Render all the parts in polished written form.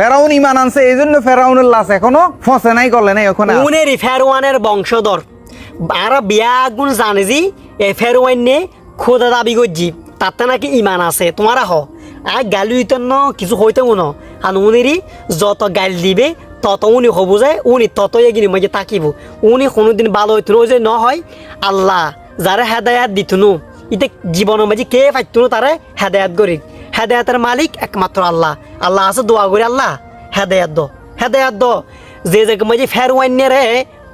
ফেরাউন ইমান আনছে এই জন্য ফেরাউনের লাশ এখনো ফসে নাই করলে নাই ওখানে উনেরই ফেরওয়ানের বংশধর আর বিয়া গুণ জানে যে এই ফেরওয়ান নে খোদা দাবি করছি তাতে নাকি ইমান আছে তোমারা হ আর গালি হইতে ন কিছু হইতে ন আর উনেরই যত গাল দিবে তত উনি হবো যায় উনি তত এগিয়ে মাঝে তাকিব উনি কোনোদিন ভালো হইতো ওই যে ন হয় আল্লাহ যারা হেদায়াত দিত নো ইতে জীবনের মাঝে কে পাইত নো তারা হেদায়াত করি হেদায়াতের মালিক একমাত্র আল্লাহ আল্লাহ আছে দোয়া করি আল্লাহ হেদায়াত দ যে জায়গা মাঝে ফেরওয়ান রে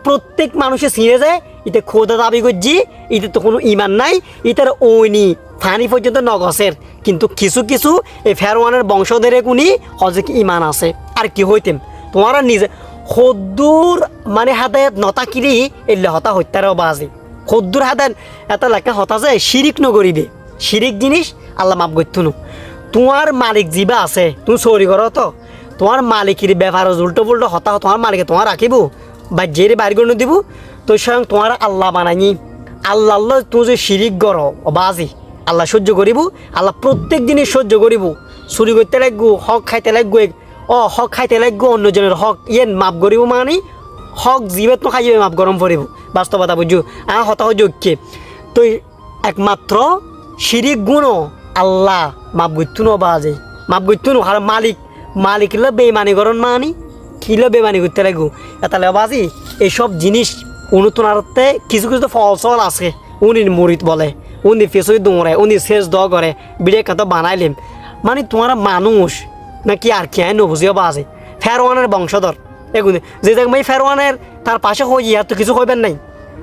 প্রত্যেক মানুষে চিনে যায় ইতে খোদা দাবি করছি ইতে তো কোনো ইমান নাই ইতার ওইনি ফানি পর্যন্ত নগসের কিন্তু কিছু কিছু এই ফেরওয়ানের বংশধরে কোনি হজে কি ইমান আছে আর কি হইতেম তোমারা নিজে খদ্দুর মানে হাদায়াত নতাকিরি এলে হতা হত্যারও বাজে খদ্দুর হাদায়াত এটা লেখা হতা যায় শিরিক নগরিবে শিরিক জিনিস আল্লাহ মাফ করতো না তোমার মালিক জিবা আছে তুমি চুরি করো তো তোমার মালিকের ব্যাপার উল্টো পুল্টো হতা তোমার মালিকে তোমার রাখিব বা জেরে বাড়ি করে দিব তো স্বয়ং তোমার আল্লাহ বানাইনি আল্লাহ তুমি যে শিরিক করো বাজি আল্লাহ সহ্য করিব আল্লাহ প্রত্যেক জিনিস সহ্য করিব চুরি করতে লাগবো হক খাইতে লাগবো হক খাইতে লাগবো অন্যজনের হক মাফ করিব মানে হক জীবেত তো খাইবে মাফ গরম পড়িব বাস্তবতা বুঝো হতাহ যোগ্যে তো একমাত্র শিরিক গুণও আল্লাহ মাফ করতো না বাজে মাফ করতো না আর মালিক বেমানি করন মানি কিলো বেমানি করতে লাগবো এটা বাজি এইসব জিনিস অনুতনারতে কিছু কিছু ফল আছে উনি মরিত বলে উনি ফেসই দৌড়ে উনি শেষ দ করে বিড়ে কত বানাইলেম মানে তোমার মানুষ নাকি আর কি নবুঝিও বাজে ফেরওয়ানের বংশধর এগুলো যে দেখ ভাই ফেরওয়ানের তার পাশে হয়ে আর তো কিছু হইবেন নাই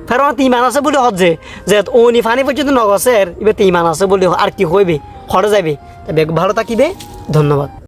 ফেরওয়ান ইমান আছে বলে হচ্ছে যে উনি ফানি পর্যন্ত নগসের এবার ইমান আছে বলে আর কি হইবে হরে যাবে ভালো থাকিবে ধন্যবাদ।